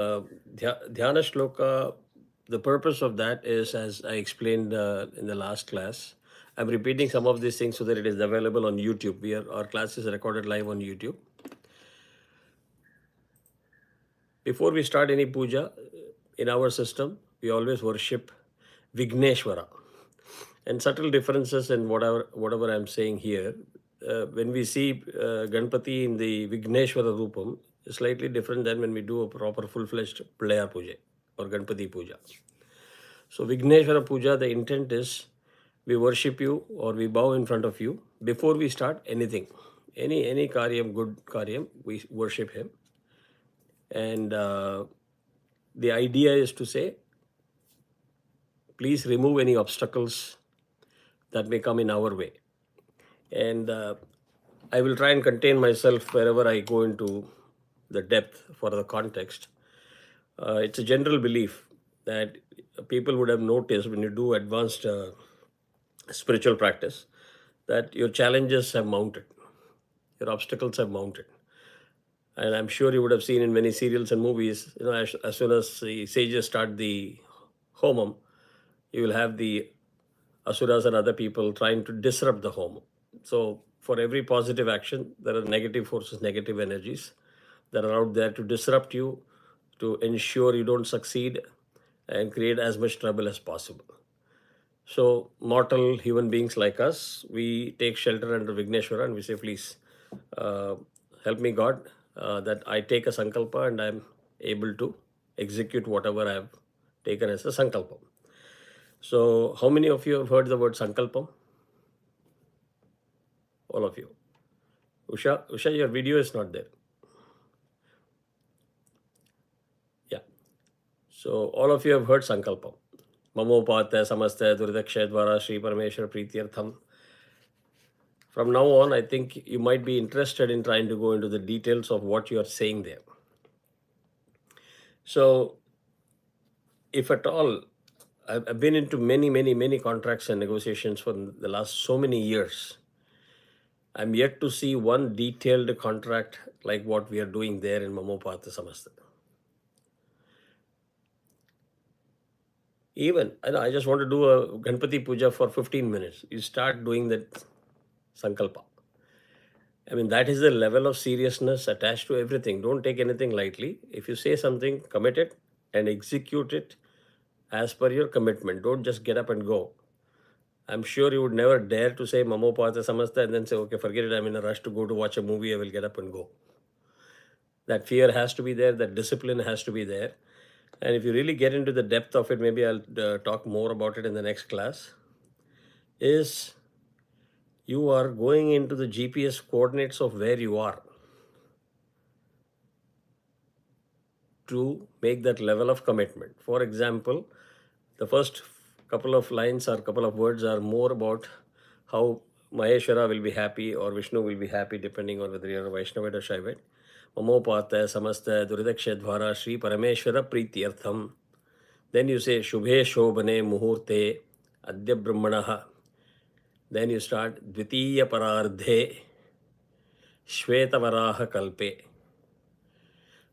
Dhyana Shloka, the purpose of that is, as I explained in the last class, I'm repeating some of these things so that it is available on YouTube. Our class is recorded live on YouTube. Before we start any puja in our system, we always worship Vigneshwara. And subtle differences in whatever I'm saying here. When we see Ganpati in the Vigneshwara Rupam, is slightly different than when we do a proper full-fledged Playa Puja or Ganpati Puja. So Vigneshwara Puja, the intent is we worship you or we bow in front of you before we start anything. Any karyam, good karyam, we worship him. And the idea is to say, please remove any obstacles that may come in our way. And I will try and contain myself wherever I go into the depth for the context. It's a general belief that people would have noticed when you do advanced spiritual practice that your challenges have mounted, your obstacles have mounted. And I'm sure you would have seen in many serials and movies, as soon as the sages start the homam, you will have the asuras and other people trying to disrupt the home. So, for every positive action, there are negative forces, negative energies that are out there to disrupt you, to ensure you don't succeed and create as much trouble as possible. So, mortal human beings like us, we take shelter under Vigneshwara and we say, please help me, God, that I take a sankalpa and I'm able to execute whatever I have taken as a sankalpa. So, how many of you have heard the word sankalpam? All of you. Usha, your video is not there. Yeah. So, all of you have heard sankalpam. Mamopata, Samasta, Duridaksha, Dvara, Sri Parameshwar, Preetyartham. From now on, I think you might be interested in trying to go into the details of what you are saying there. So, if at all, I've been into many contracts and negotiations for the last so many years. I'm yet to see one detailed contract like what we are doing there in Mamopata Samasta. Even, I just want to do a Ganpati Puja for 15 minutes. You start doing that Sankalpa. I mean, that is the level of seriousness attached to everything. Don't take anything lightly. If you say something, commit it and execute it as per your commitment. Don't just get up and go. I'm sure you would never dare to say Mamopata Samasta and then say, okay, forget it. I'm in a rush to go to watch a movie. I will get up and go. That fear has to be there. That discipline has to be there. And if you really get into the depth of it, maybe I'll talk more about it in the next class, is you are going into the GPS coordinates of where you are to make that level of commitment. For example, the first couple of lines or couple of words are more about how Maheshwara will be happy or Vishnu will be happy, depending on whether you're a Vaishnavite or Shaivite. Mamopata, Samasta, Duridakshadvara, Sri Parameshwara, Preetyartham. Then you say Shubhe Shobhane Muhurte, Adya Brahmanaha. Then you start Dvitiya Parardhe, Shvetavaraha Kalpe.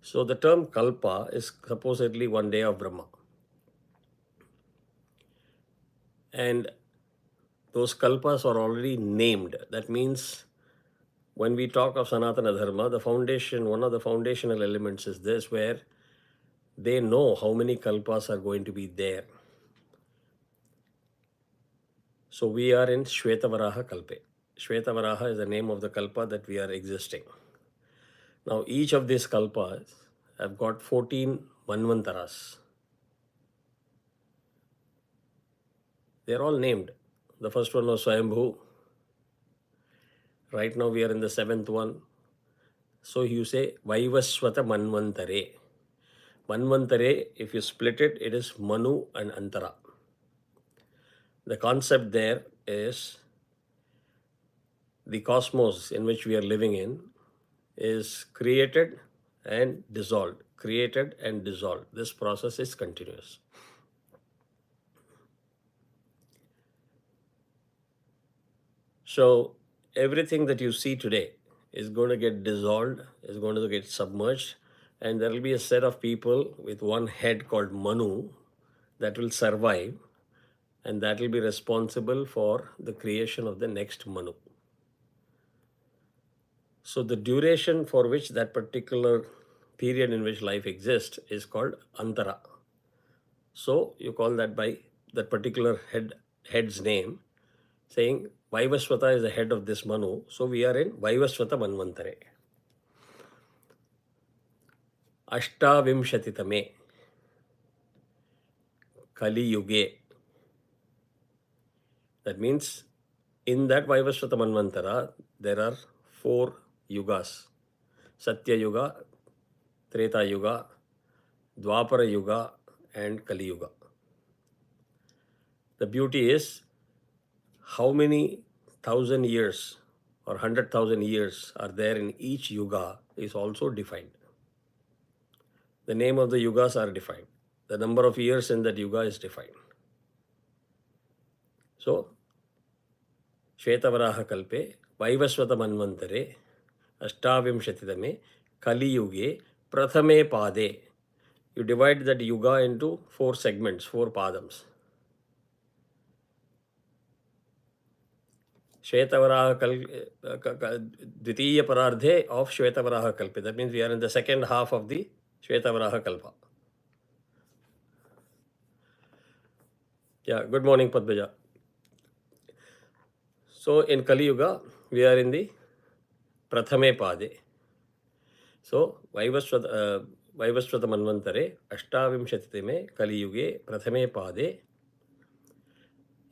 So the term Kalpa is supposedly one day of Brahma. And those Kalpas are already named. That means when we talk of Sanatana Dharma, the foundation, one of the foundational elements is this, where they know how many Kalpas are going to be there. So we are in Shvetavaraha Kalpe. Shvetavaraha is the name of the Kalpa that we are existing. Now each of these Kalpas have got 14 Manvantaras. They're all named. The first one was Swayambhu. Right now we are in the 7th one. So you say Vaivaswata Manvantare. Manvantare, if you split it, it is Manu and Antara. The concept there is the cosmos in which we are living in is created and dissolved. Created and dissolved. This process is continuous. So everything that you see today is going to get dissolved, is going to get submerged and there will be a set of people with one head called Manu that will survive, and that will be responsible for the creation of the next Manu. So the duration for which that particular period in which life exists is called Antara. So you call that by that particular head's name, saying Vaivaswata is the head of this Manu. So we are in Vaivaswata Manvantare. Ashtavimshatitame Kali Yuge. That means in that Vaivaswata Manvantara, there are 4 yugas: Satya Yuga, Treta Yuga, Dwapara Yuga, and Kali Yuga. The beauty is how many 1,000 years or 100,000 years are there in each yuga is also defined. The name of the yugas are defined. The number of years in that yuga is defined. So, Shvetavaraha Kalpe, Vaivaswata Manvantare, Ashtavimshatitame, Kali Yuge, Prathame Pade. You divide that yuga into 4 segments, 4 padams. Shvetavaraha Dvitiya Parardhe of Shvetavaraha Kalpe. That means we are in the second half of the Shvetavaraha Kalpa. Yeah, good morning, Padmaja. So in Kali Yuga, we are in the Prathame Pade. So Vaivaswata Manvantare, Ashtavimshatitime, Kali Yuge, Prathame Pade.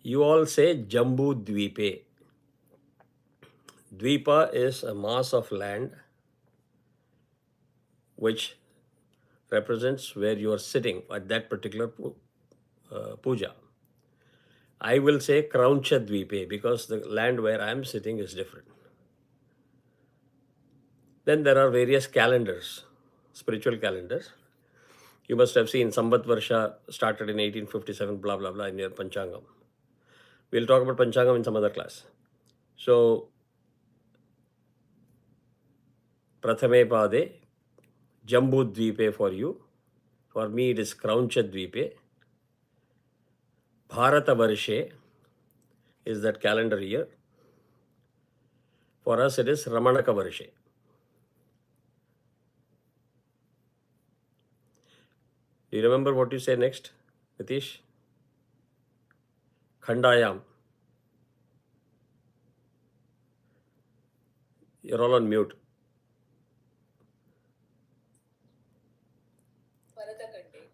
You all say Jambu Dvipe. Dvipa is a mass of land which represents where you are sitting at that particular puja. I will say Krauncha Dvipe because the land where I am sitting is different. Then there are various calendars, spiritual calendars. You must have seen Sambat Varsha started in 1857, blah, blah, blah, in your Panchangam. We'll talk about Panchangam in some other class. So, Prathame Pade, Jambu Dvipe for you. For me, it is Krauncha Dvipe. Bharata Varshe is that calendar year. For us, it is Ramanaka Varshe. Do you remember what you say next, Nitish? Khandayam. You're all on mute.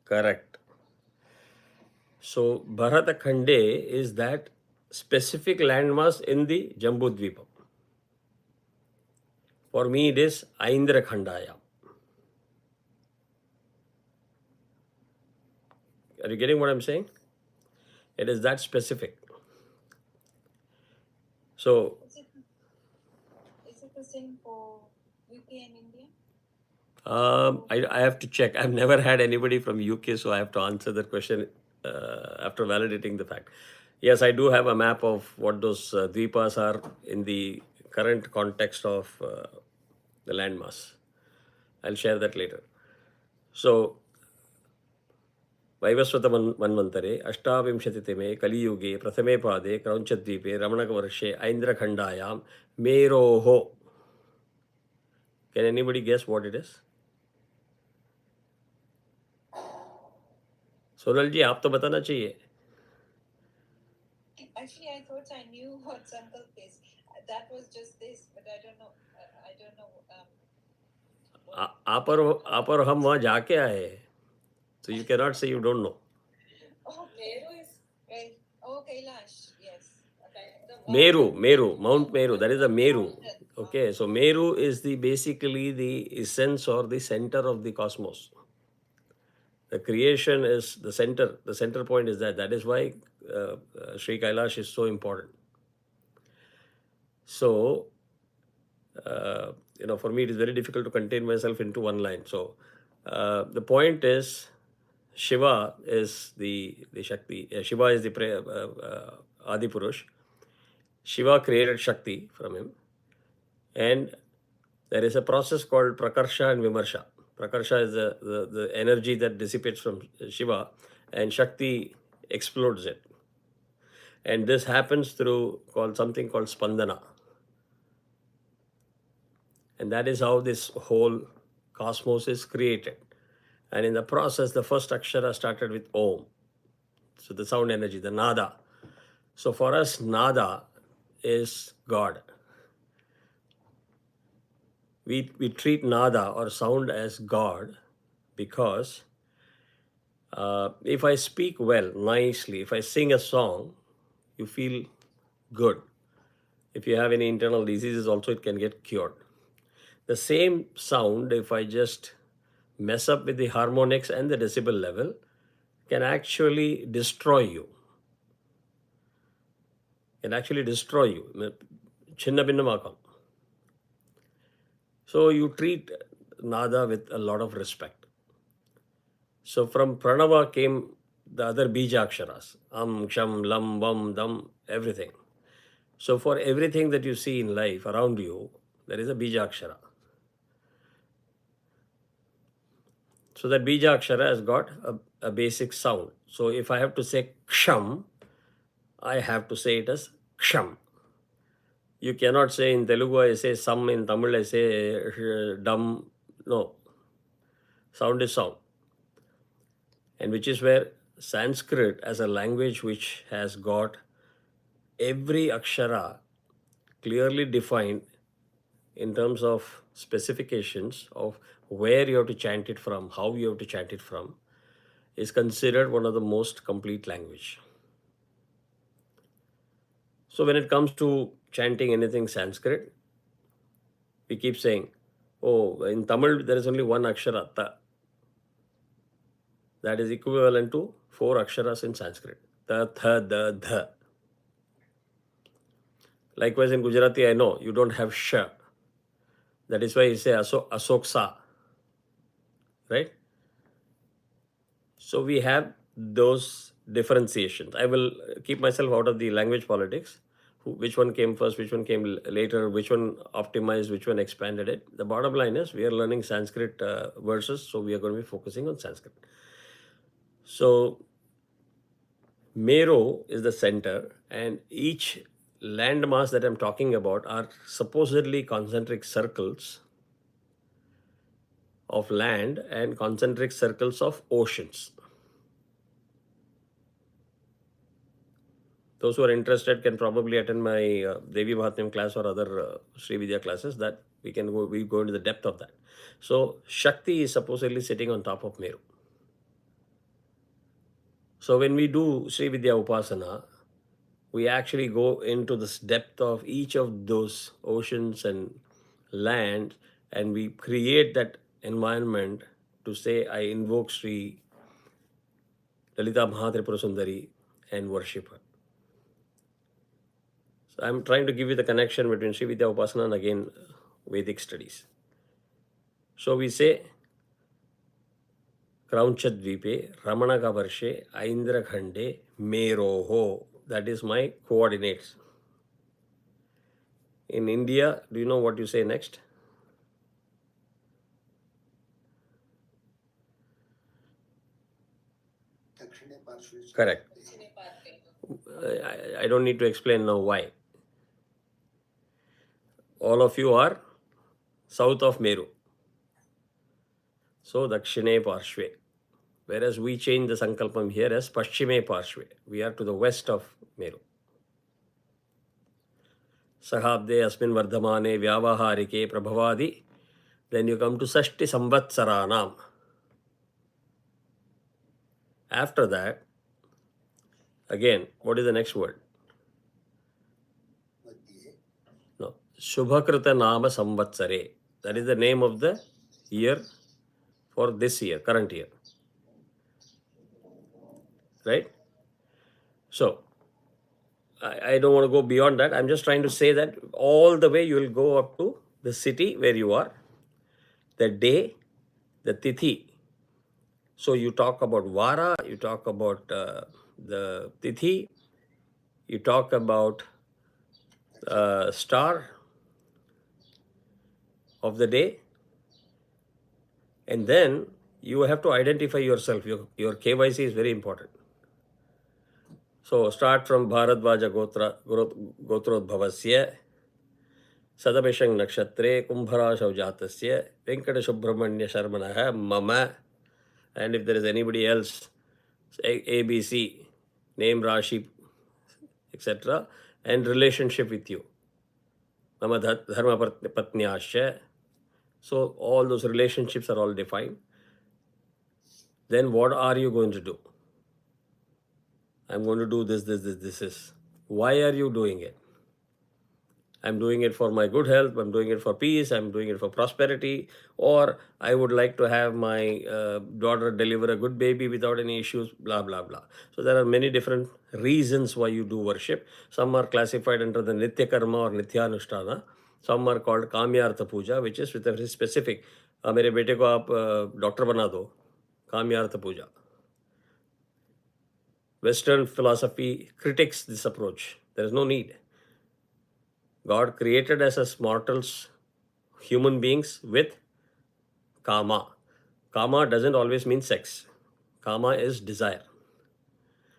Correct. So, Bharata Khande is that specific landmass in the Jambudvipam. For me, it is Aindra Khandaya. Are you getting what I'm saying? It is that specific. So, is it the same for UK and India? I have to check. I've never had anybody from UK, so I have to answer that question after validating the fact. Yes, I do have a map of what those dvipas are in the current context of the landmass. I'll share that later. So, Vaivaswata Manvantare, Ashtavimshatitime, Kali Yuge, Prathame Pade, Kraunchadvipe, Ramanaka Aindrakhandayam, Meroho. Can anybody guess what it is? Sonal जी आप तो बताना चाहिए. Actually, I thought I knew what Sankalp is. That was just this, but I don't know. आप और हम वहाँ जाके आए, so you cannot say you don't know. Oh, Meru is right. Oh, Kailash, yes. Meru, Mount Meru. That is a Meru. Okay, so Meru is the basically the essence or the center of the cosmos. The creation is the center. The center point is that. That is why Sri Kailash is so important. So, for me, it is very difficult to contain myself into one line. So, the point is, Shiva is the Shakti. Shiva is the Adi Purush. Shiva created Shakti from him. And there is a process called Prakarsha and Vimarsha. Prakarsha is the energy that dissipates from Shiva, and Shakti explodes it. And this happens through something called spandana. And that is how this whole cosmos is created. And in the process, the first akshara started with Om. So the sound energy, the nada. So for us, nada is God. We treat nada or sound as God because if I speak well, nicely, if I sing a song, you feel good. If you have any internal diseases, also it can get cured. The same sound, if I just mess up with the harmonics and the decibel level, can actually destroy you. Can actually destroy you. Chinna binnamakam. So you treat nada with a lot of respect. So from pranava came the other bija aksharas. Am, ksham, lam, vam, dam, everything. So for everything that you see in life around you, there is a bija akshara. So that bija akshara has got a basic sound. So if I have to say ksham, I have to say it as ksham. You cannot say in Telugu, I say some, in Tamil, I say dum. No. Sound is sound. And which is where Sanskrit as a language which has got every akshara clearly defined in terms of specifications of where you have to chant it from, how you have to chant it from, is considered one of the most complete language. So when it comes to chanting anything Sanskrit, we keep saying, oh, in Tamil there is only one akshara, ta. That is equivalent to 4 aksharas in Sanskrit. Ta, tha, da, dha. Likewise in Gujarati, I know you don't have sh. That is why you say asoksa. Right? So we have those differentiations. I will keep myself out of the language politics. Which one came first, which one came later, which one optimized, which one expanded it. The bottom line is we are learning Sanskrit verses, so we are going to be focusing on Sanskrit. So Mero is the center, and each landmass that I'm talking about are supposedly concentric circles of land and concentric circles of oceans. Those who are interested can probably attend my Devi Bhatnyam class or other Sri Vidya classes that we go into the depth of that. So Shakti is supposedly sitting on top of Meru. So when we do Sri Vidya Upasana, we actually go into this depth of each of those oceans and land, and we create that environment to say, I invoke Sri Lalita Mahatripura Sundari and worship her. So I'm trying to give you the connection between Sri Vidya Upasana and again Vedic studies. So we say Kraunchadvipe, Ramanaka Varshe, Aindra Khande, Meroho. That is my coordinates. In India, do you know what you say next? Correct. I don't need to explain now why. All of you are south of Meru. So Dakshine Parshve. Whereas we change the Sankalpam here as Paschime Parshve. We are to the west of Meru. Sahabde Asmin Vardhamane Vyavaharike Prabhavadi. Then you come to Sashti Samvatsaranam. After that, again, what is the next word? No. Shubhakrita Nama Samvatsare. That is the name of the year for this year, current year. Right? So, I don't want to go beyond that. I'm just trying to say that all the way you will go up to the city where you are, the day, the tithi. So you talk about Vara, you talk about the tithi, you talk about star of the day, And then you have to identify yourself. Your KYC is very important. So start from Bharadvaja Gotrodbhavasya, Sadabhishang Nakshatre, Kumbharashav Jatasya, Venkata Subramanya Sharmanaha, Mama, and if there is anybody else, say ABC, name, Rashi, etc., and relationship with you. Mama Dharma Patnyasya. So all those relationships are all defined. Then what are you going to do? I'm going to do this. Why are you doing it? I'm doing it for my good health, I'm doing it for peace, I'm doing it for prosperity, or I would like to have my daughter deliver a good baby without any issues, blah, blah, blah. So there are many different reasons why you do worship. Some are classified under the Nitya Karma or Nityanushtana. Some are called Kamyartha Puja, which is with a very specific, मेरे बेटे को आप doctor बना दो, काम्यार्थ पूजा. Western philosophy critiques this approach. There is no need. God created us as mortals, human beings with kama. Kama doesn't always mean sex. Kama is desire.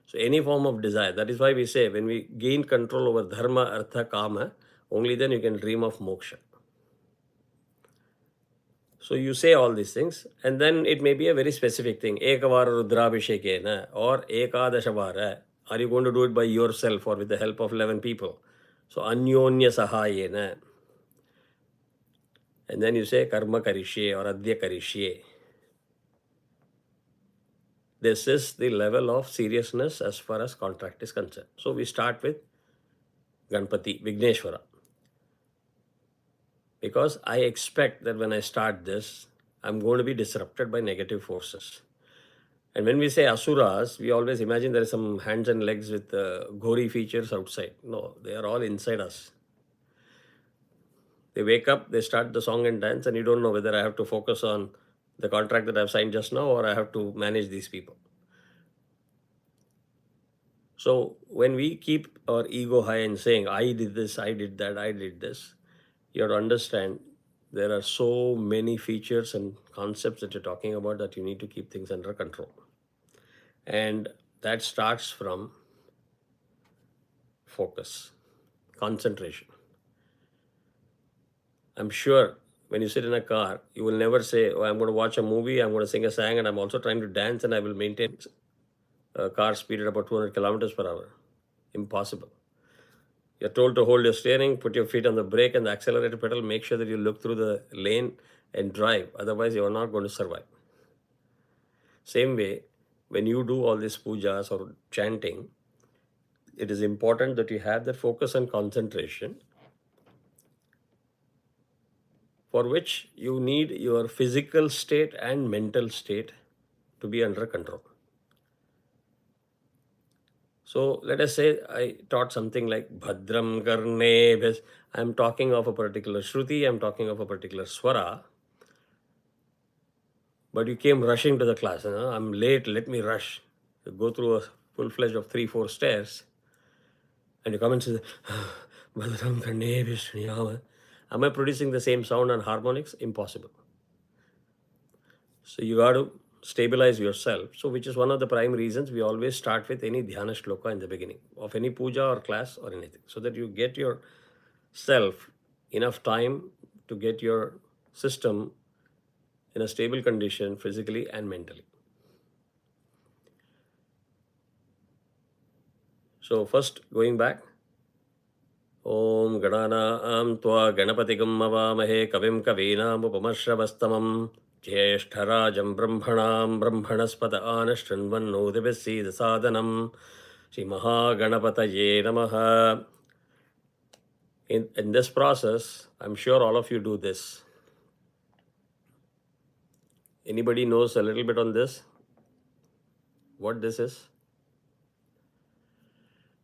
So any form of desire. That is why we say when we gain control over dharma, artha, kama, only then you can dream of moksha. So you say all these things, and then it may be a very specific thing. Ekavara rudrabhishekena or ekadashavara. Are you going to do it by yourself or with the help of 11 people? So anyonya sahayena. And then you say karma karishye or adya karishye. This is the level of seriousness as far as contract is concerned. So we start with Ganpati, Vigneshwara. Because I expect that when I start this, I'm going to be disrupted by negative forces. And when we say asuras, we always imagine there are some hands and legs with gory features outside. No, they are all inside us. They wake up, they start the song and dance, and you don't know whether I have to focus on the contract that I've signed just now or I have to manage these people. So when we keep our ego high and saying, I did this, I did that, I did this, you have to understand there are so many features and concepts that you're talking about that you need to keep things under control. And that starts from focus, concentration. I'm sure when you sit in a car, you will never say, oh, I'm going to watch a movie, I'm going to sing a song, and I'm also trying to dance and I will maintain a car speed at about 200 kilometers per hour. Impossible. You're told to hold your steering, put your feet on the brake and the accelerator pedal, make sure that you look through the lane and drive. Otherwise, you are not going to survive. Same way, when you do all these pujas or chanting, it is important that you have that focus and concentration, for which you need your physical state and mental state to be under control. So let us say I taught something like Bhadram Karne. I'm talking of a particular Shruti, I'm talking of a particular Swara, but you came rushing to the class. I'm late, let me rush. You go through a full-fledged of 3-4 stairs, and you come and say, Bhadram Karne Vishniyama. Am I producing the same sound on harmonics? Impossible. So you got to stabilize yourself. So which is one of the prime reasons we always start with any Dhyana shloka in the beginning of any puja or class or anything, so that you get yourself enough time to get your system in a stable condition physically and mentally. So first, going back, Om Ganana Tva Ganapatigam Avamahe Kavim Kavinam Upamarshravastamam Jyeshtarajam Brahmanam Brahmanaspada Anashtanvan Nodivasi Sadanam Sri Mahaganapataye Namaha. In this process, I'm sure all of you do this. Anybody knows a little bit on this? What this is?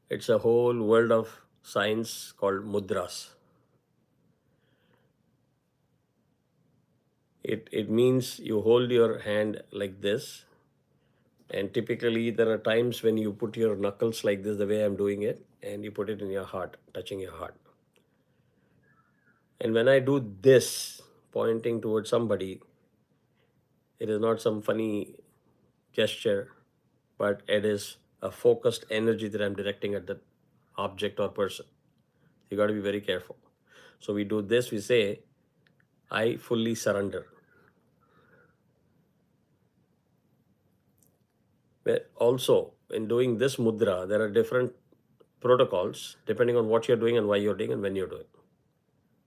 It's a whole world of science called mudras. It means you hold your hand like this, and typically there are times when you put your knuckles like this, the way I'm doing it, and you put it in your heart, touching your heart. And when I do this, pointing towards somebody, It is not some funny gesture, but it is a focused energy that I'm directing at that object or person. You got to be very careful. So we do this, we say, I fully surrender. But also, in doing this mudra, there are different protocols depending on what you're doing and why you're doing and when you're doing.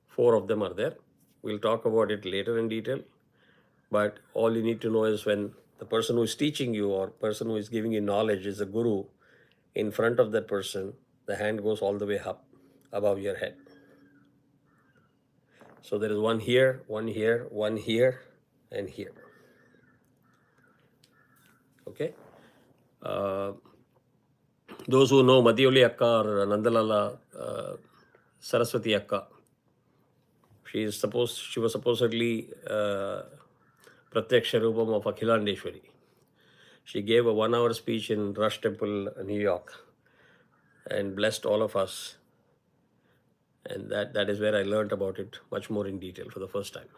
4 of them are there. We'll talk about it later in detail. But all you need to know is when the person who is teaching you or person who is giving you knowledge is a guru, in front of that person, the hand goes all the way up above your head. So there is one here, one here, one here, and here. Okay? Uh, those who know Madhyoli Akka or Nandalala Saraswati Akka, she was supposedly Pratyaksha Rupam of Akhilandeshwari. She gave a 1-hour speech in Rush Temple, New York, and blessed all of us. And that is where I learned about it much more in detail for the first time.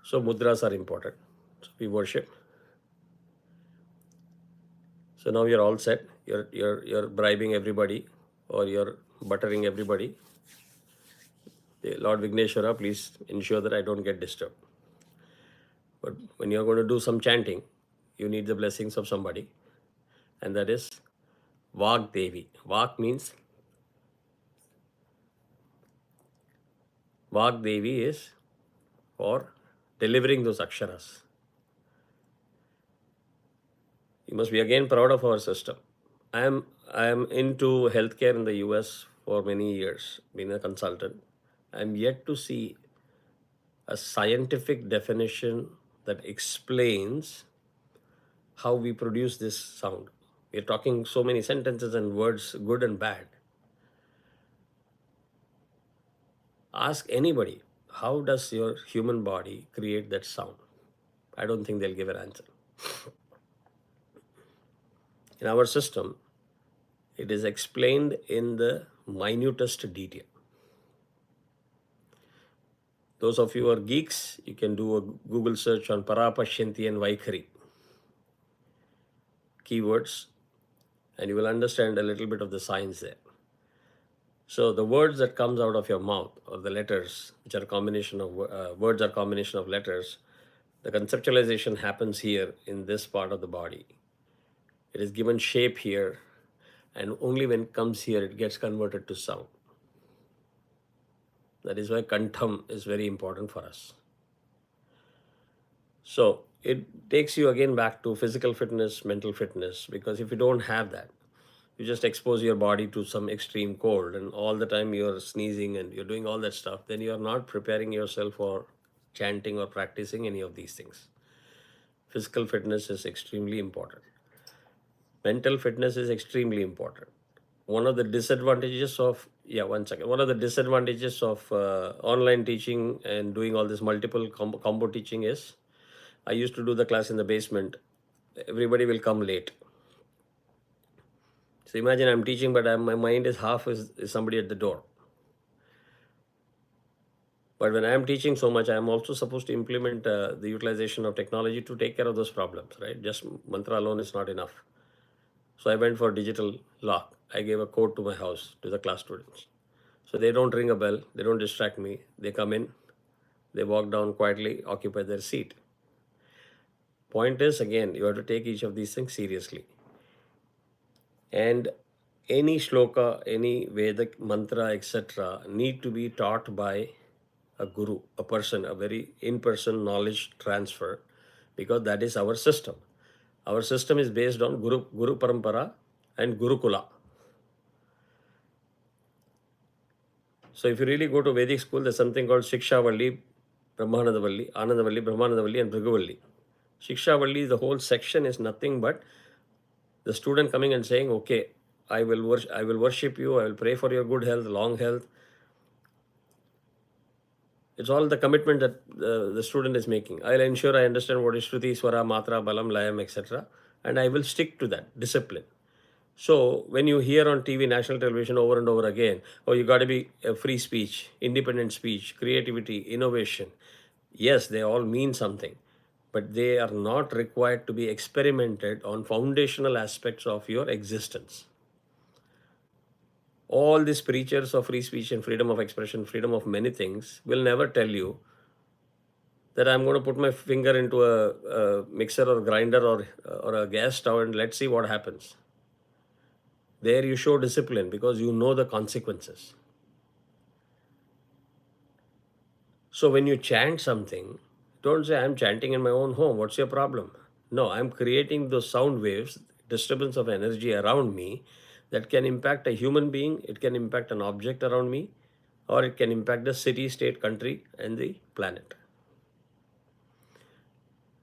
So mudras are important. So we worship. So now you're all set. You're bribing everybody or you're buttering everybody. Lord Vigneshwara, please ensure that I don't get disturbed. But when you're going to do some chanting, you need the blessings of somebody. And that is Vag Devi. Vag means Vag Devi is for delivering those aksharas. You must be again proud of our system. I am into healthcare in the US for many years, being a consultant. I'm yet to see a scientific definition that explains how we produce this sound. We're talking so many sentences and words, good and bad. Ask anybody, how does your human body create that sound? I don't think they'll give an answer. In our system, it is explained in the minutest detail. Those of you who are geeks, you can do a Google search on Parapashyanti and Vaikhari keywords, and you will understand a little bit of the science there. So the words that comes out of your mouth, or the letters, which are a combination of words, are combination of letters, the conceptualization happens here in this part of the body. It is given shape here, and only when it comes here, it gets converted to sound. That is why kantham is very important for us. So it takes you again back to physical fitness, mental fitness, because if you don't have that, you just expose your body to some extreme cold and all the time you're sneezing and you're doing all that stuff, then you are not preparing yourself for chanting or practicing any of these things. Physical fitness is extremely important. Mental fitness is extremely important. One of the disadvantages of one of the disadvantages of online teaching and doing all this multiple combo teaching is, I used to do the class in the basement. Everybody will come late. So imagine I'm teaching, but my mind is half is somebody at the door. But when I am teaching so much, I am also supposed to implement the utilization of technology to take care of those problems, right? Just mantra alone is not enough. So I went for digital lock. I gave a code to my house to the class students. So they don't ring a bell, they don't distract me. They come in, they walk down quietly, occupy their seat. Point is, again, you have to take each of these things seriously. And any shloka, any Vedic mantra, etc., need to be taught by a guru, a person, a very in-person knowledge transfer, because that is our system. Our system is based on Guru Parampara and Gurukula. So if you really go to Vedic school, there's something called Shikshavalli, Brahmanandavalli, Anandavalli, Brahmanandavalli, and Bhrigavalli. Shikshavalli, the whole section is nothing but the student coming and saying, okay, I will worship you, I will pray for your good health, long health. It's all the commitment that the student is making. I'll ensure I understand what is Shruti, Swara, Matra, Balam, Layam, etc. And I will stick to that discipline. So when you hear on TV, national television over and over again, oh, you got to be a free speech, independent speech, creativity, innovation. Yes, they all mean something. but they are not required to be experimented on foundational aspects of your existence. All these preachers of free speech and freedom of expression, freedom of many things, will never tell you that I'm going to put my finger into a mixer or grinder or a gas stove and let's see what happens. There you show discipline because you know the consequences. So when you chant something, don't say, I'm chanting in my own home. What's your problem? No, I'm creating those sound waves, disturbance of energy around me that can impact a human being, it can impact an object around me, or it can impact the city, state, country, and the planet.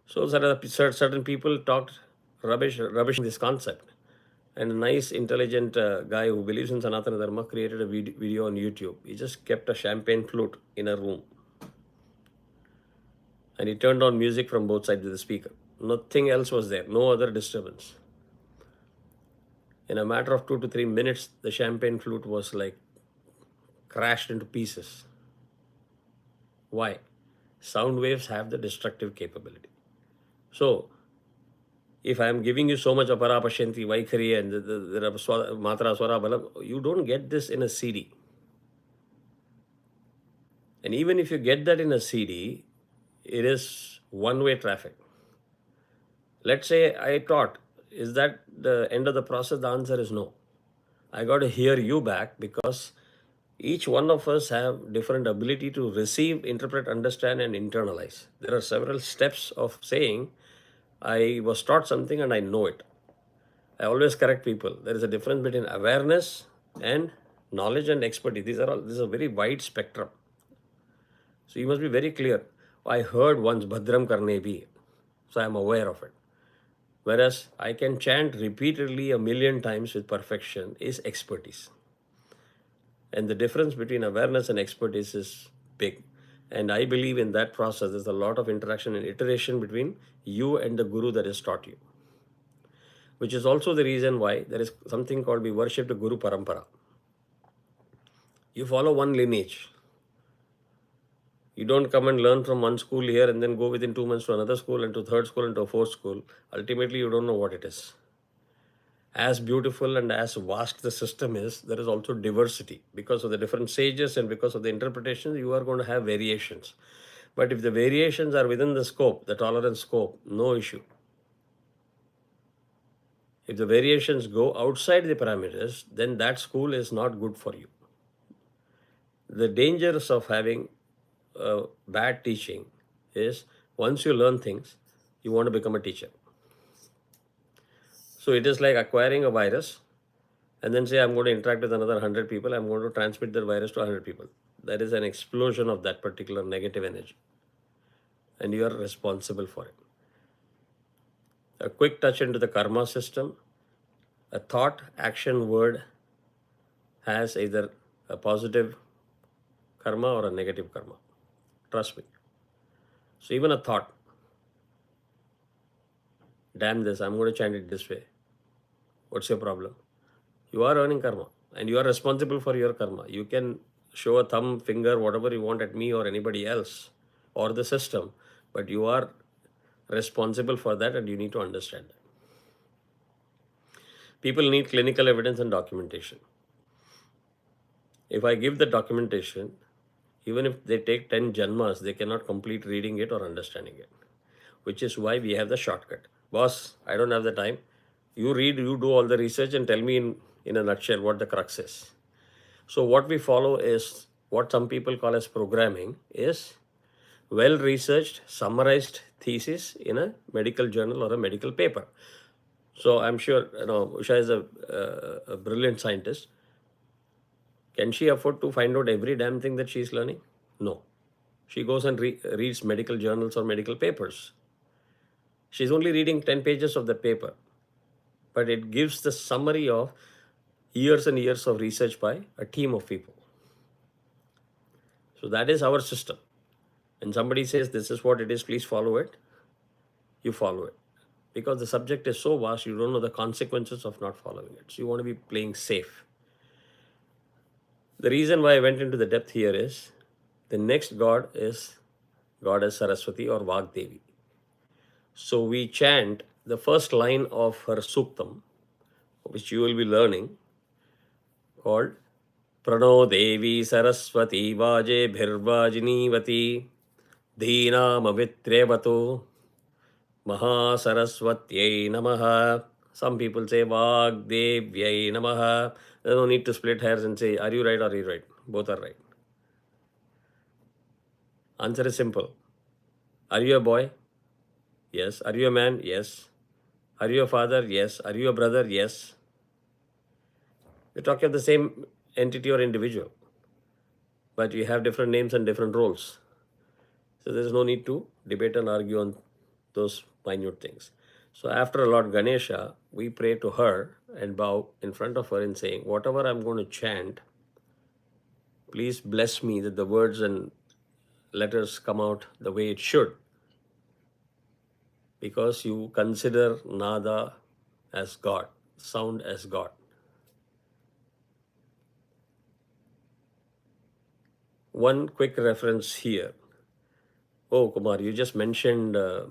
So certain people talked rubbishing this concept. And a nice, intelligent guy who believes in Sanatana Dharma created a video on YouTube. He just kept a champagne flute in a room and he turned on music from both sides of the speaker. Nothing else was there, no other disturbance. In a matter of 2 to 3 minutes, the champagne flute was like crashed into pieces. Why? Sound waves have the destructive capability. So, if I am giving you so much apara pashanti, vaikhari, and the matra swara balam, you don't get this in a CD. And even if you get that in a CD, it is one-way traffic. Let's say I taught, is that the end of the process? The answer is no. I got to hear you back because each one of us have different ability to receive, interpret, understand, and internalize. There are several steps of saying, I was taught something and I know it. I always correct people. There is a difference between awareness and knowledge and expertise. This is a very wide spectrum. So you must be very clear. I heard once Bhadram Karne bhi, so I am aware of it. Whereas I can chant repeatedly a million times with perfection is expertise. And the difference between awareness and expertise is big. And I believe in that process, there's a lot of interaction and iteration between you and the guru that has taught you. Which is also the reason why there is something called we worship the Guru Parampara. You follow one lineage. You don't come and learn from one school here and then go within 2 months to another school and to third school and to a fourth school. Ultimately, you don't know what it is. As beautiful and as vast the system is, there is also diversity. Because of the different sages and because of the interpretations, you are going to have variations. But if the variations are within the scope, the tolerance scope, no issue. If the variations go outside the parameters, then that school is not good for you. The dangers of having bad teaching is once you learn things, you want to become a teacher. So it is like acquiring a virus and then say, I'm going to interact with another 100 people, I'm going to transmit the virus to 100 people. That is an explosion of that particular negative energy. And you are responsible for it. A quick touch into the karma system. A thought, action, word has either a positive karma or a negative karma. Trust me. So even a thought, damn this, I'm going to chant it this way. What's your problem? You are earning karma and you are responsible for your karma. You can show a thumb, finger, whatever you want at me or anybody else or the system, but you are responsible for that and you need to understand that. People need clinical evidence and documentation. If I give the documentation, even if they take 10 janmas, they cannot complete reading it or understanding it, which is why we have the shortcut. Boss, I don't have the time. You read, you do all the research and tell me in a nutshell what the crux is. So what we follow is what some people call as programming is well-researched, summarized thesis in a medical journal or a medical paper. So I'm sure, Usha is a brilliant scientist. Can she afford to find out every damn thing that she's learning? No. She goes and reads medical journals or medical papers. She's only reading 10 pages of the paper, but it gives the summary of years and years of research by a team of people. So that is our system. And somebody says, this is what it is, please follow it. You follow it. Because the subject is so vast, you don't know the consequences of not following it. So you want to be playing safe. The reason why I went into the depth here is the next god is Goddess Saraswati or Vagdevi. So we chant the first line of her suktam, which you will be learning, called Prano Devi Saraswati Vaje Bhirvajinivati Dhinamavitrevatu Mahasaraswatyai Namaha. Some people say Vagdevyai Namaha. There's no need to split hairs and say, are you right or are you right? Both are right. Answer is simple. Are you a boy? Yes. Are you a man? Yes. Are you a father? Yes. Are you a brother? Yes. We're talking of the same entity or individual, but you have different names and different roles. So there is no need to debate and argue on those minute things. So after Lord Ganesha, we pray to her and bow in front of her and saying, whatever I'm going to chant, please bless me that the words and letters come out the way it should, because you consider Nada as God, sound as God. One quick reference here. Oh, Kumar, you just mentioned a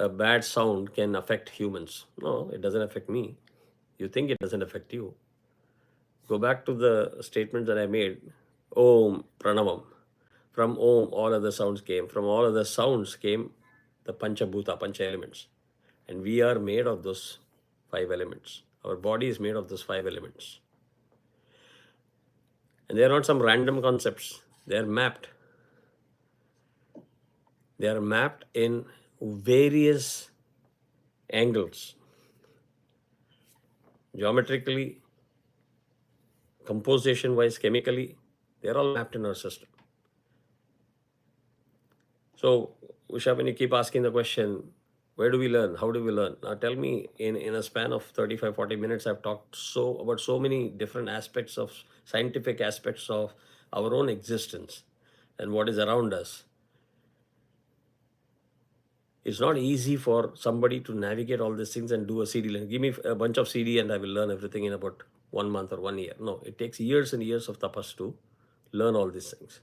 bad sound can affect humans. No, it doesn't affect me. You think it doesn't affect you. Go back to the statement that I made. Om, Pranavam. From Om, all other sounds came. From all other sounds came the Panchabhuta, Pancha elements. And we are made of those 5 elements. Our body is made of those 5 elements. And they are not some random concepts. They are mapped. They are mapped in various angles, geometrically, composition wise, chemically. They are all mapped in our system. So, Usha, when you keep asking the question, where do we learn? How do we learn? Now tell me, in a span of 35, 40 minutes, I've talked about so many different aspects of scientific aspects of our own existence and what is around us. It's not easy for somebody to navigate all these things and do a CD. Give me a bunch of CD and I will learn everything in about 1 month or 1 year. No, it takes years and years of tapas to learn all these things.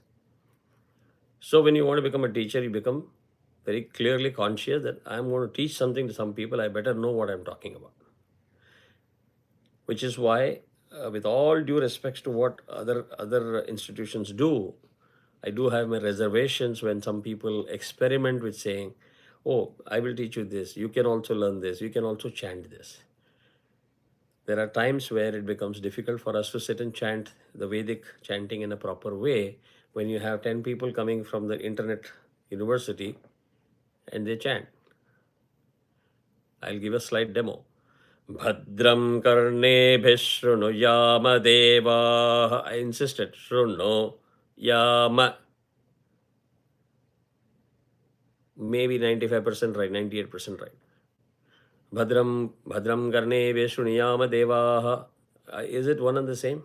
So when you want to become a teacher, you become very clearly conscious that I'm going to teach something to some people. I better know what I'm talking about. Which is why, with all due respects to what other institutions do, I do have my reservations when some people experiment with saying, "Oh, I will teach you this. You can also learn this. You can also chant this." There are times where it becomes difficult for us to sit and chant the Vedic chanting in a proper way when you have 10 people coming from the internet university and they chant. I'll give a slight demo. Bhadram karnebhih shrunuyama deva. I insisted, shruno yama. Maybe 95% right, 98% right. Bhadram karnebhih shrunuyama deva. Is it one and the same?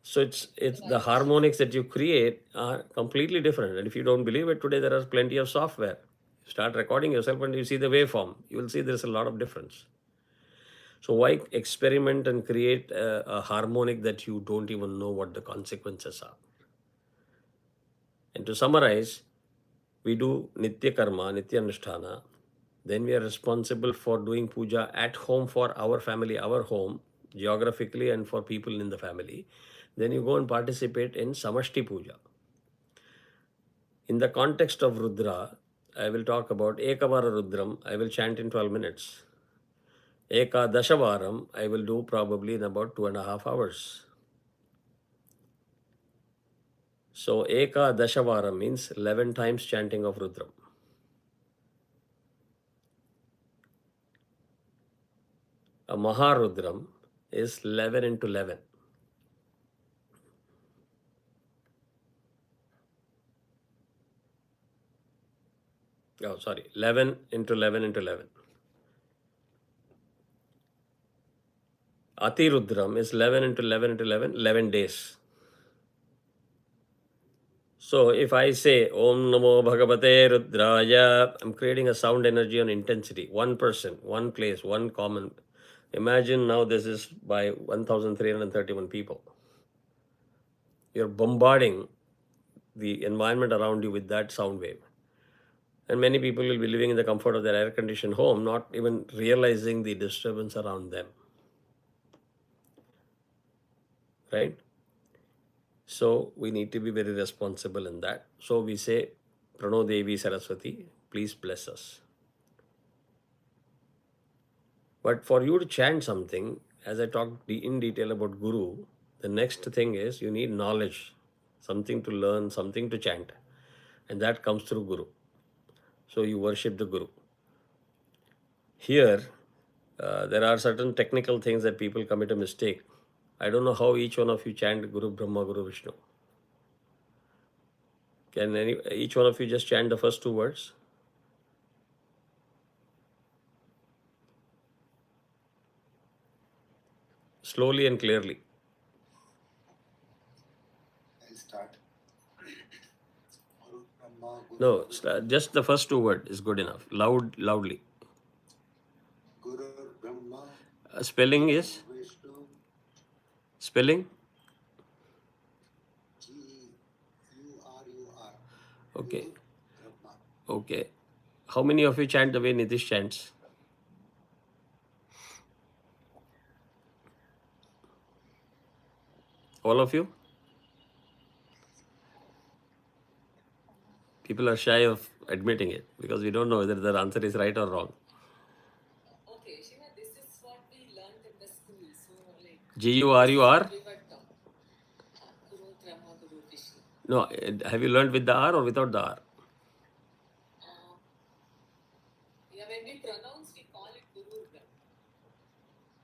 So it's the harmonics that you create are completely different. And if you don't believe it, today there are plenty of software. You start recording yourself and you see the waveform. You will see there's a lot of difference. So why experiment and create a harmonic that you don't even know what the consequences are? And to summarize, we do Nitya Karma, Nitya Anushtana. Then we are responsible for doing puja at home for our family, our home, geographically and for people in the family. Then you go and participate in Samashti Puja. In the context of Rudra, I will talk about Ekavara Rudram. I will chant in 12 minutes. Eka Dashavaram, I will do probably in about 2.5 hours. So Eka Dashavaram means 11 times chanting of Rudram. A Maharudram is 11 into 11. Oh, sorry, 11 into 11 into 11. Ati Rudram is 11 into 11 into 11, 11 days. So if I say Om Namo Bhagavate Rudraya, I'm creating a sound energy on intensity. One person, one place, one common. Imagine now this is by 1,331 people. You're bombarding the environment around you with that sound wave. And many people will be living in the comfort of their air conditioned home, not even realizing the disturbance around them. Right? So we need to be very responsible in that. So we say, Prano Devi Saraswati, please bless us. But for you to chant something, as I talked in detail about Guru, the next thing is you need knowledge, something to learn, something to chant. And that comes through Guru. So you worship the Guru. Here, there are certain technical things that people commit a mistake. I don't know how each one of you chant Guru Brahma, Guru Vishnu. Can each one of you just chant the first two words? Slowly and clearly. I'll start. Guru Brahma, No, just the first two words is good enough. Loudly. Guru Brahma, Spelling is? Vishnu, Spelling? G-U-R-U-R. Okay. Guru Brahma. Okay. How many of you chant the way Nitish chants? All of you? People are shy of admitting it because we don't know whether their answer is right or wrong. Okay, Shiva, this is what we learned in the school. So, like, Gurur? Vivattam. Guru Brahma, Guru Vishnu. No, have you learned with the R or without the R? Yeah, when we pronounce, we call it Guru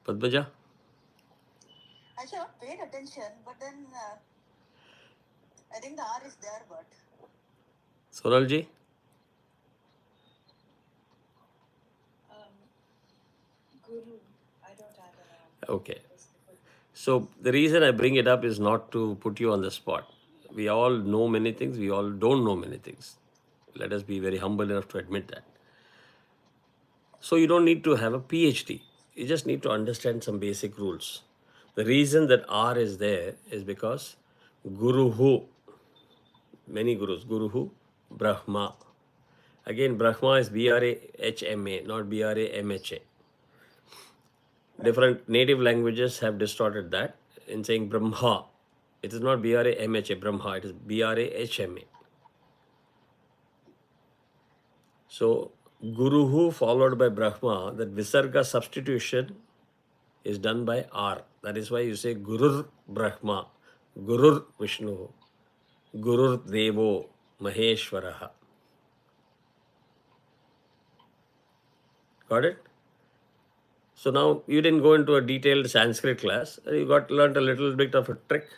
Brahma. Padmaja? I should have paid attention, but then I think the R is there, but Sonalji? Guru, I don't have an Okay. So the reason I bring it up is not to put you on the spot. We all know many things, we all don't know many things. Let us be very humble enough to admit that. So you don't need to have a PhD. You just need to understand some basic rules. The reason that R is there is because Guruhu, many gurus, Guruhu, Brahma. Again, Brahma is B-R-A-H-M-A, not B-R-A-M-H-A. Different native languages have distorted that in saying Brahma. It is not B-R-A-M-H-A, Brahma, it is B-R-A-H-M-A. So, Guruhu followed by Brahma, that Visarga substitution is done by R. That is why you say Gurur Brahma, Gurur Vishnu, Gurur Devo Maheshwaraha. Got it? So now you didn't go into a detailed Sanskrit class. You learned a little bit of a trick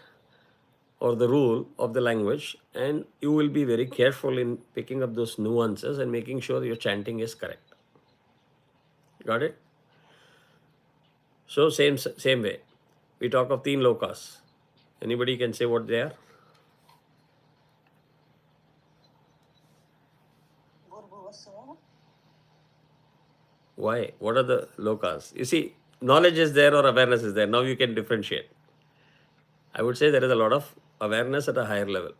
or the rule of the language, and you will be very careful in picking up those nuances and making sure your chanting is correct. Got it? So same way. We talk of teen lokas. Anybody can say what they are? Why? What are the lokas? You see, knowledge is there or awareness is there. Now you can differentiate. I would say there is a lot of awareness at a higher level.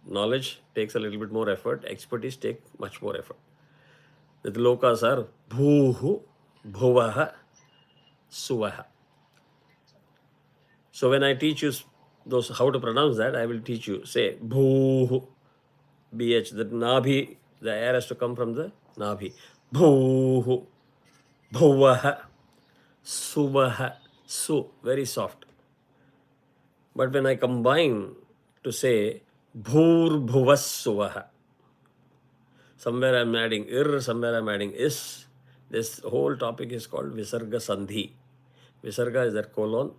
Knowledge takes a little bit more effort. Expertise takes much more effort. The lokas are bhuhu, bhuvaha, suvaha. So when I teach you those how to pronounce that, I will teach you. Say bhuhu, bh. The nabhi, the air has to come from the nabhi. Bhuhu, bhuvaha, suvaha, su, very soft. But when I combine to say bhur bhuvas suvaha, somewhere I'm adding ir, somewhere I'm adding is. This whole topic is called Visarga Sandhi. Visarga is that colon.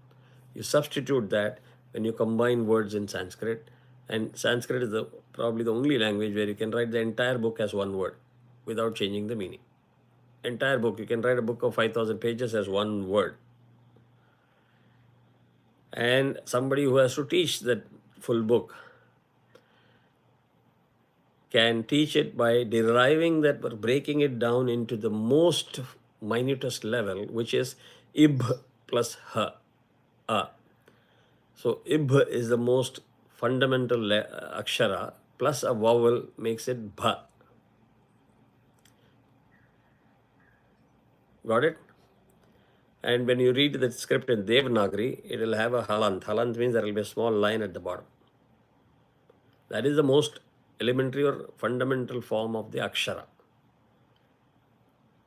You substitute that when you combine words in Sanskrit. And Sanskrit is probably the only language where you can write the entire book as one word without changing the meaning. Entire book. You can write a book of 5,000 pages as one word. And somebody who has to teach that full book can teach it by deriving that, or breaking it down into the most minutest level, which is ib plus ha. So ib is the most fundamental akshara plus a vowel makes it bha. Got it? And when you read the script in Devanagari, it will have a halant. Halant means there will be a small line at the bottom. That is the most elementary or fundamental form of the akshara.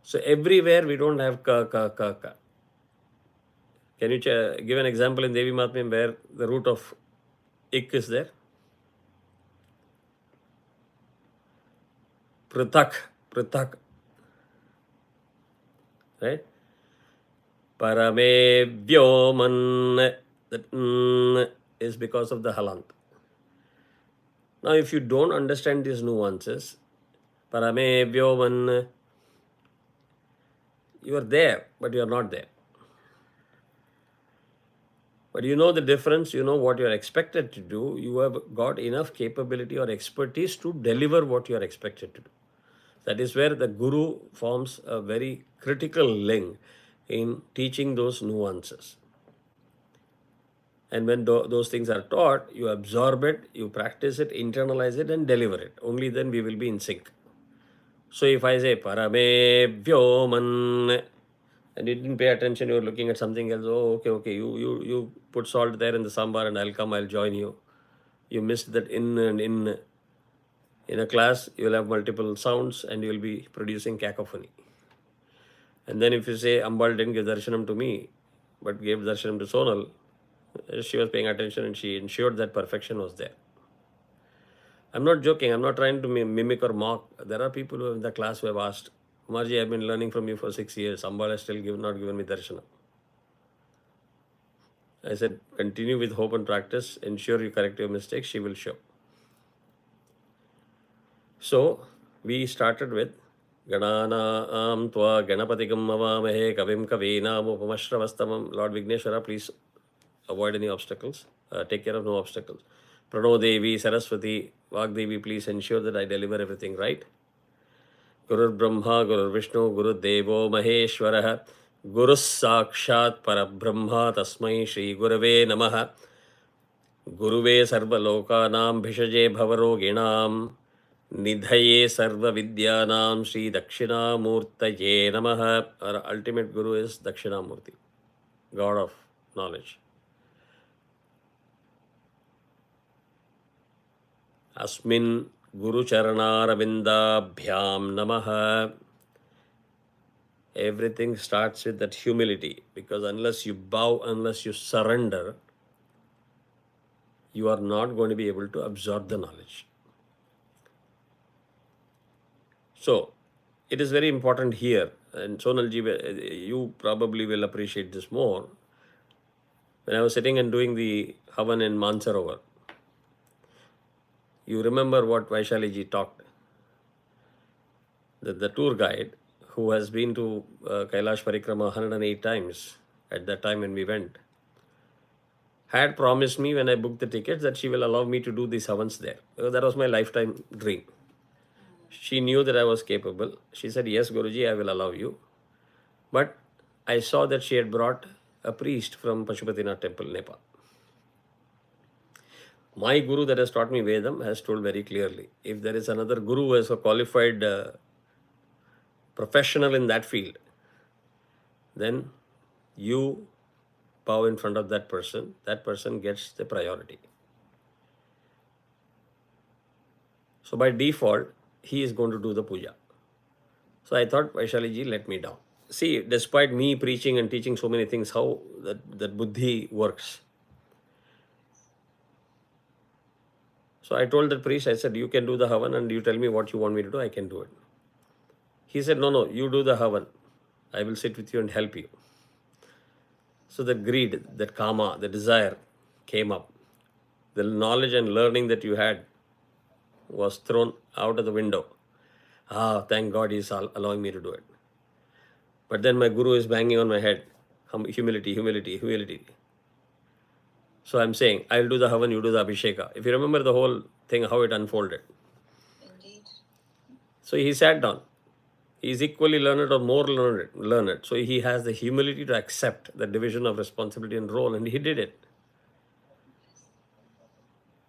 So everywhere we don't have ka, ka, ka, ka. Can you give an example in Devi Mahatmyam where the root of ik is there? Prithak, prithak. Right? Parame vyoman. That is because of the halant. Now, if you don't understand these nuances, parame vyoman, you are there, but you are not there. But you know the difference, you know what you are expected to do, you have got enough capability or expertise to deliver what you are expected to do. That is where the guru forms a very critical link in teaching those nuances. And when those things are taught, you absorb it, you practice it, internalize it, and deliver it. Only then we will be in sync. So if I say parame vyoman, and you didn't pay attention, you were looking at something else. Oh, okay, you put salt there in the sambar, and I'll join you. You missed that in and in. In a class, you will have multiple sounds, and you will be producing cacophony. And then if you say Ambal didn't give darshanam to me, but gave darshanam to Sonal, she was paying attention and she ensured that perfection was there. I'm not joking. I'm not trying to mimic or mock. There are people who in the class who have asked, Umarji, I've been learning from you for 6 years. Ambal has still not given me darshanam. I said, continue with hope and practice. Ensure you correct your mistakes. She will show. So, we started with Ganana Tva Ganapatikam Avamahe Kavim Kavinam Upamashravastamam. Lord Vigneshwara, please avoid any obstacles. Take care of no obstacles. Prano Devi, Saraswati, Vagdevi, please ensure that I deliver everything right. Guru Brahma, Guru Vishnu, Guru Devo Maheshwaraha, Guru Sakshat Parabrahma, Tasmai Shri Gurave Namaha, Guruve Sarva Lokanam Bhishaje Bhavaroginam, Nidhaye Sarva Vidyanam Shri Dakshinamurtaye Namaha. Our ultimate Guru is Dakshinamurti, God of knowledge. Asmin Guru Charanarabindabhyam Namaha. Everything starts with that humility, because unless you bow, unless you surrender, you are not going to be able to absorb the knowledge. So, it is very important here, and Sonalji, you probably will appreciate this more. When I was sitting and doing the Havan in Mansarovar, you remember what Vaishaliji talked, that the tour guide who has been to Kailash Parikrama 108 times at that time when we went, had promised me when I booked the tickets that she will allow me to do these havans there. That was my lifetime dream. She knew that I was capable. She said, yes, Guruji, I will allow you. But I saw that she had brought a priest from Pashupatinath temple, Nepal. My Guru that has taught me Vedam has told very clearly, if there is another Guru who is a qualified professional in that field, then you bow in front of that person gets the priority. So by default, he is going to do the puja. So I thought, Vaishaliji let me down. See, despite me preaching and teaching so many things, how that buddhi works. So I told the priest, I said, you can do the havan and you tell me what you want me to do, I can do it. He said, no, you do the havan. I will sit with you and help you. So that greed, that kama, the desire came up. The knowledge and learning that you had was thrown out of the window. Thank God he is allowing me to do it. But then my Guru is banging on my head. Humility, humility, humility. So I'm saying, I'll do the havan, you do the abhisheka. If you remember the whole thing, how it unfolded. Indeed. So he sat down. He is equally learned or more learned. So he has the humility to accept the division of responsibility and role, and he did it.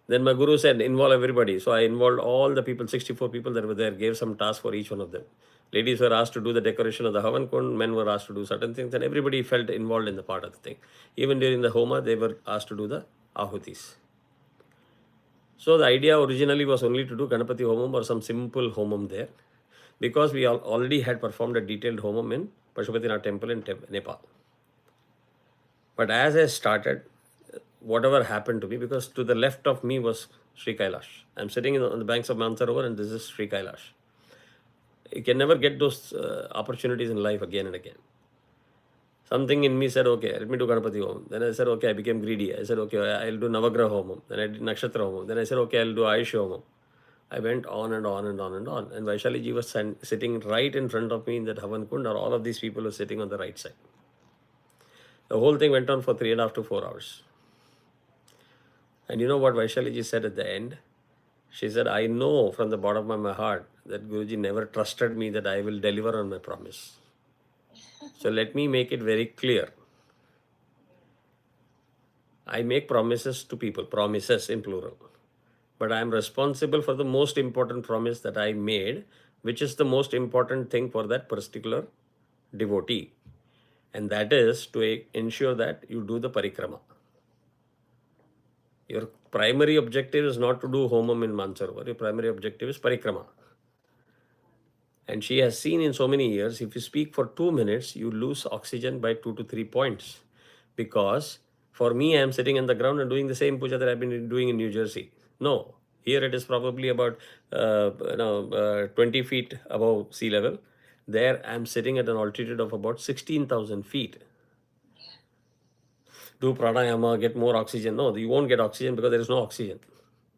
Then my guru said, involve everybody. So I involved all the people, 64 people that were there, gave some task for each one of them. Ladies were asked to do the decoration of the Havan Kund, men were asked to do certain things, and everybody felt involved in the part of the thing. Even during the Homa, they were asked to do the Ahutis. So the idea originally was only to do Ganapati Homam or some simple Homam there, because we already had performed a detailed Homam in Pashupatinath temple in Nepal. But as I started, whatever happened to me, because to the left of me was Sri Kailash. I'm sitting on the banks of Mansarovar and this is Sri Kailash. You can never get those opportunities in life again and again. Something in me said, okay, let me do Ganapati Homam. Then I said, okay, I became greedy. I said, okay, I'll do Navagraha Homam. Then I did Nakshatra Homam. Then I said, okay, I'll do Ayush Homam. I went on and on and on and on. And Vaishali ji was sitting right in front of me in that Havan Kund, or all of these people were sitting on the right side. The whole thing went on for 3.5 to 4 hours. And you know what Vaishali ji said at the end? She said, I know from the bottom of my heart that Guruji never trusted me that I will deliver on my promise. So let me make it very clear. I make promises to people, promises in plural. But I am responsible for the most important promise that I made, which is the most important thing for that particular devotee. And that is to ensure that you do the parikrama. Your primary objective is not to do homam in Mansarovar. Your primary objective is parikrama. And she has seen in so many years, if you speak for 2 minutes, you lose oxygen by 2 to 3 points. Because for me, I am sitting on the ground and doing the same puja that I've been doing in New Jersey. No, here it is probably about 20 feet above sea level. There I am sitting at an altitude of about 16,000 feet. Do pranayama, get more oxygen. No, you won't get oxygen because there is no oxygen.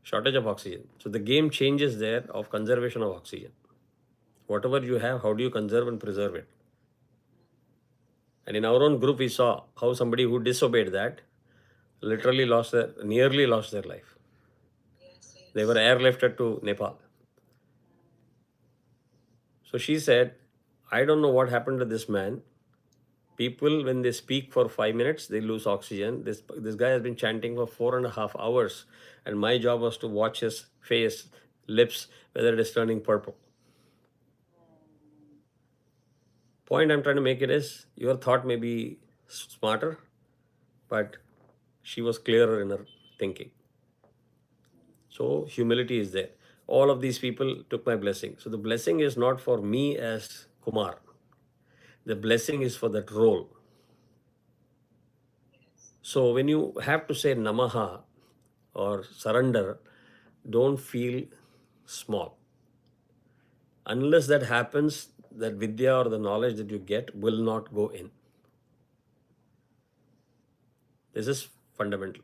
Shortage of oxygen. So the game changes there of conservation of oxygen. Whatever you have, how do you conserve and preserve it? And in our own group, we saw how somebody who disobeyed that literally nearly lost their life. They were airlifted to Nepal. So she said, I don't know what happened to this man. People, when they speak for 5 minutes, they lose oxygen. This guy has been chanting for 4.5 hours. And my job was to watch his face, lips, whether it is turning purple. Point I'm trying to make it is, your thought may be smarter, but she was clearer in her thinking. So humility is there. All of these people took my blessing. So the blessing is not for me as Kumar. The blessing is for that role. So when you have to say Namaha or surrender, don't feel small. Unless that happens, that vidya or the knowledge that you get will not go in. This is fundamental.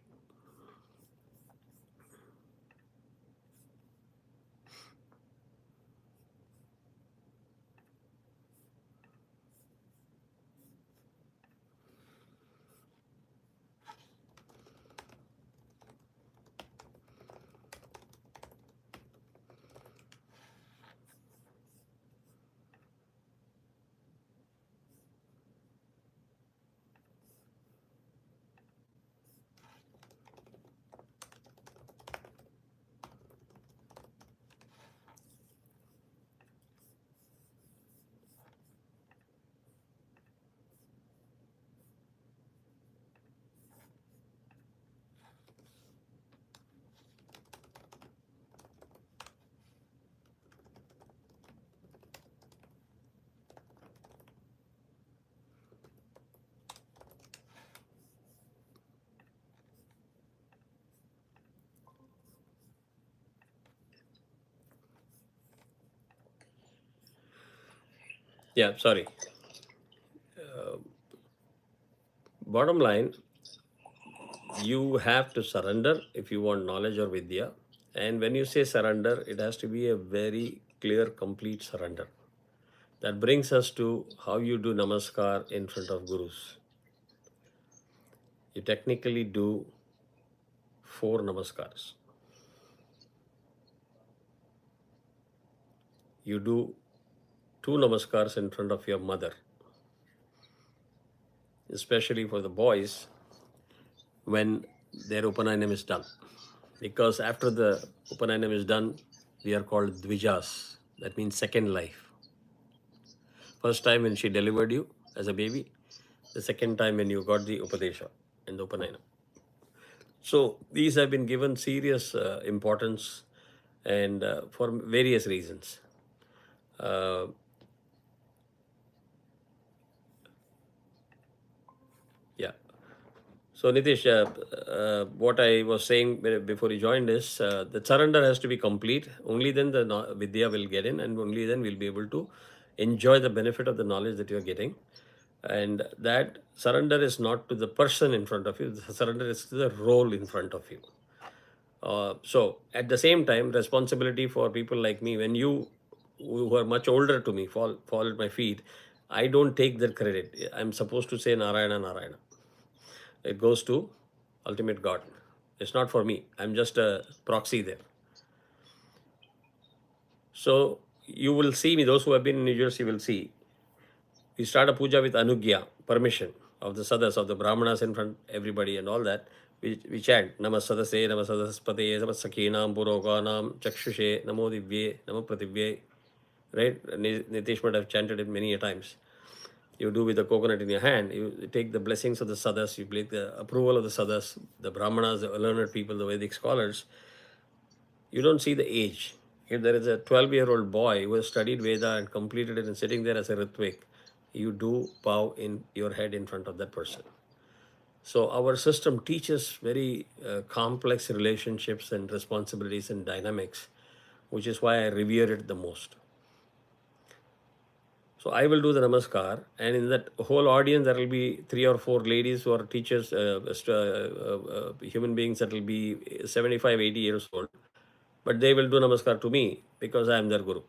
Yeah, sorry. Bottom line, you have to surrender if you want knowledge or vidya. And when you say surrender, it has to be a very clear, complete surrender. That brings us to how you do namaskar in front of gurus. You technically do 4 namaskars. You do 2 namaskars in front of your mother, especially for the boys when their Upanayam is done. because after the Upanayam is done, we are called Dvijas. That means second life. First time when she delivered you as a baby, the second time when you got the Upadesha and the Upanayana. So these have been given serious importance and for various reasons. Uh, yeah. So Nitish, what I was saying before you joined is the surrender has to be complete. Only then the Vidya will get in, and only then we'll be able to enjoy the benefit of the knowledge that you're getting. And that surrender is not to the person in front of you, the surrender is to the role in front of you. So at the same time, responsibility for people like me, when you who are much older to me fall at my feet, I don't take their credit. I'm supposed to say Narayana, Narayana. It goes to ultimate God. It's not for me. I'm just a proxy there. So you will see me, those who have been in New Jersey will see. We start a puja with Anugya, permission of the sadhas, of the brahmanas in front, everybody and all that. We chant, Nama Sadase, Nama Sadaspate, Nama Sakhinam, Puroganam, Chakshushe, Namo Divye, Namo Prativye. Right? Nitish might have chanted it many a times. You do with the coconut in your hand, you take the blessings of the sadhas, you take the approval of the sadhas, the brahmanas, the learned people, the Vedic scholars. You don't see the age. If there is a 12-year-old boy who has studied Veda and completed it and sitting there as a Ritvik, you do bow in your head in front of that person. So our system teaches very complex relationships and responsibilities and dynamics, which is why I revere it the most. So I will do the namaskar, and in that whole audience, there will be 3 or 4 ladies who are teachers, human beings that will be 75, 80 years old, but they will do namaskar to me because I am their guru.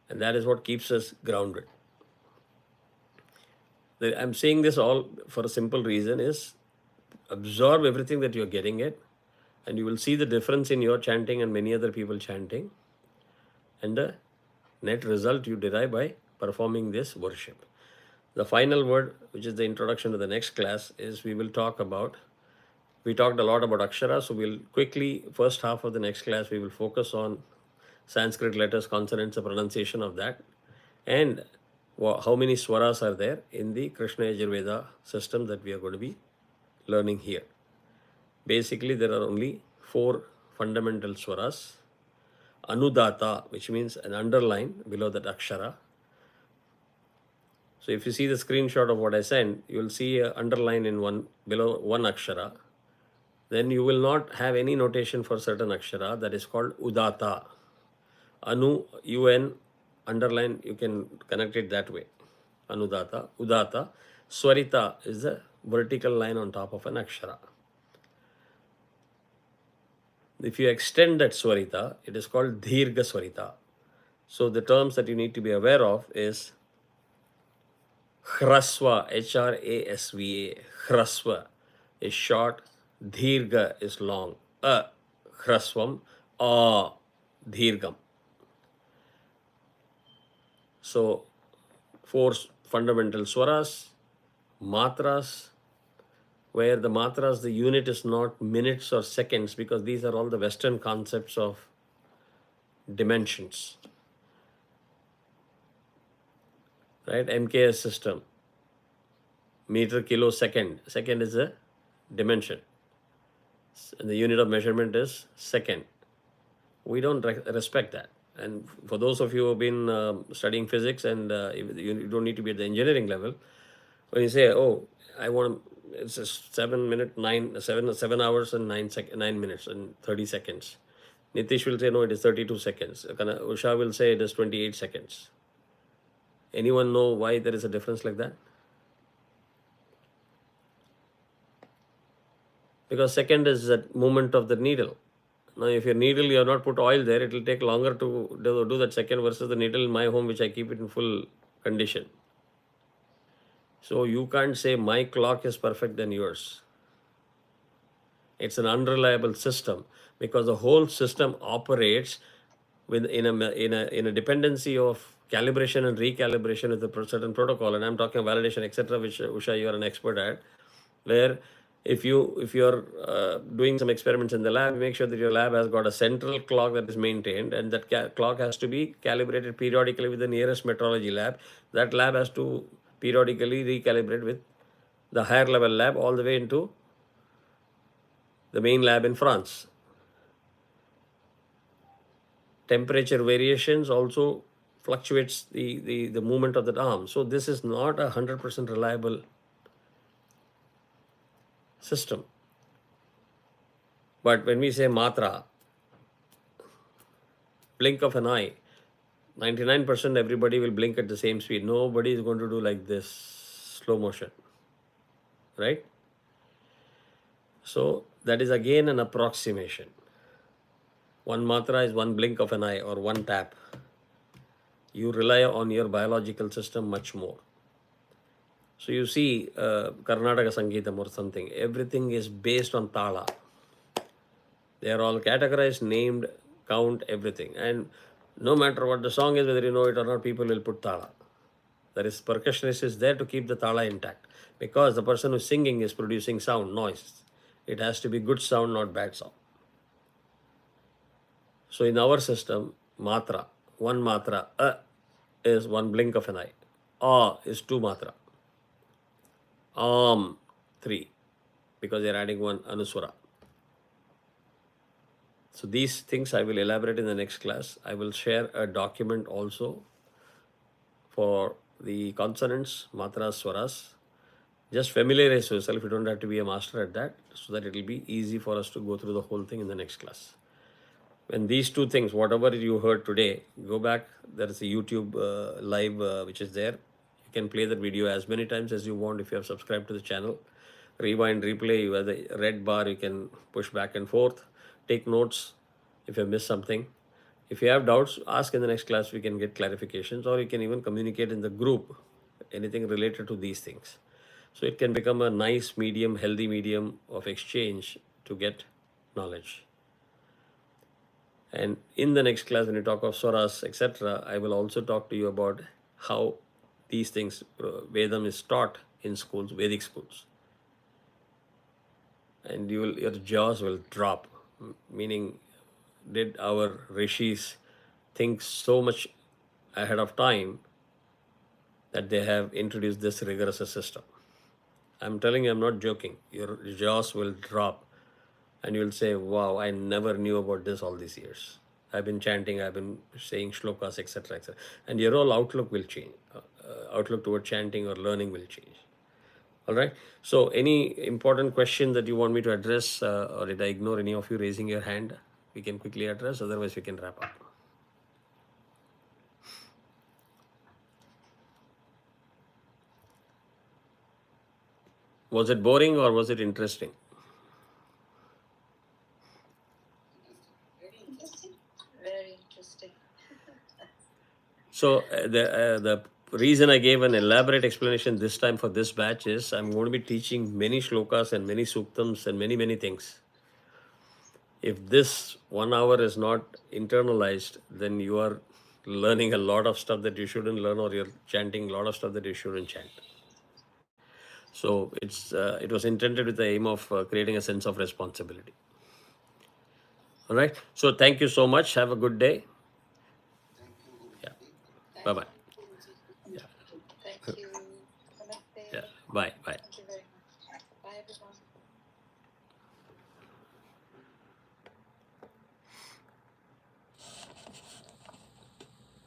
And that is what keeps us grounded. I'm saying this all for a simple reason is absorb everything that you're getting it, and you will see the difference in your chanting and many other people chanting, and the net result you derive by performing this worship. The final word, which is the introduction to the next class, is we talked a lot about Akshara, so we'll quickly, first half of the next class, we will focus on Sanskrit letters, consonants, the pronunciation of that, and how many swaras are there in the Krishna Yajurveda system that we are going to be learning here. Basically, there are only 4 fundamental swaras. Anudata, which means an underline below that Akshara. So if you see the screenshot of what I sent, you will see an underline in below one Akshara. Then you will not have any notation for certain Akshara, that is called Udata. Anu, UN, underline, you can connect it that way. Anudata, Udata. Swarita is the vertical line on top of an Akshara. If you extend that Swarita, it is called Dhirga Swarita. So the terms that you need to be aware of is Hrasva, Hrasva. Hrasva is short, Dhirga is long. Hrasvam, Dhirgam. So 4 fundamental swaras, matras, where the matras, the unit is not minutes or seconds, because these are all the Western concepts of dimensions. Right? MKS system, meter, kilo, second. Second is a dimension. And the unit of measurement is second. We don't respect that. And for those of you who have been studying physics, and you don't need to be at the engineering level, when you say, "Oh, I want," it's a 7 hours and 9 minutes and 30 seconds. Nitish will say, "No, it is 32 seconds." Usha will say it is 28 seconds. Anyone know why there is a difference like that? Because second is that movement of the needle. Now, if your needle, you have not put oil there, it will take longer to do that second versus the needle in my home, which I keep it in full condition. So you can't say my clock is perfect than yours. It's an unreliable system because the whole system operates in a dependency of calibration and recalibration with a certain protocol. And I'm talking validation, etc., which Usha, you are an expert at, where If you're doing some experiments in the lab, make sure that your lab has got a central clock that is maintained, and that clock has to be calibrated periodically with the nearest metrology lab. That lab has to periodically recalibrate with the higher level lab all the way into the main lab in France. Temperature variations also fluctuates the movement of that arm. So this is not a 100% reliable system. But when we say matra, blink of an eye, 99% everybody will blink at the same speed. Nobody is going to do like this, slow motion, right? So that is again an approximation. One matra is one blink of an eye or one tap. You rely on your biological system much more. So you see Karnataka Sangeetam or something, everything is based on tala. They are all categorized, named, count, everything. And no matter what the song is, whether you know it or not, people will put tala. That is, percussionist is there to keep the tala intact, because the person who's singing is producing sound, noise. It has to be good sound, not bad sound. So in our system, matra, one matra, is one blink of an eye. Is two matra. Three, because they're adding one anuswara. So these things I will elaborate in the next class. I will share a document also for the consonants, matras, swaras. Just familiarize yourself. You don't have to be a master at that, so that it will be easy for us to go through the whole thing in the next class. When these two things, whatever you heard today, go back. There is a YouTube live which is there. You can play that video as many times as you want if you have subscribed to the channel. Rewind, replay. You have the red bar. You can push back and forth. Take notes if you have missed something. If you have doubts, ask in the next class. We can get clarifications, or you can even communicate in the group anything related to these things. So it can become a nice medium, healthy medium of exchange to get knowledge. And in the next class, when you talk of swaras, etc., I will also talk to you about how these things, Vedam is taught in schools, Vedic schools. And your jaws will drop, meaning, did our rishis think so much ahead of time that they have introduced this rigorous system? I'm telling you, I'm not joking. Your jaws will drop and you'll say, wow, I never knew about this all these years. I've been chanting, I've been saying shlokas, etc., etc. And your whole outlook will change. Outlook toward chanting or learning will change. All right. So any important question that you want me to address, or did I ignore any of you raising your hand? We can quickly address, otherwise we can wrap up. Was it boring or was it interesting? Interesting. Very interesting. So the reason I gave an elaborate explanation this time for this batch is I'm going to be teaching many shlokas and many suktams and many things. If this 1 hour is not internalized, then you are learning a lot of stuff that you shouldn't learn, or you're chanting a lot of stuff that you shouldn't chant. So it was intended with the aim of creating a sense of responsibility. All right. So thank you so much. Have a good day. Thank you. Yeah. Bye bye.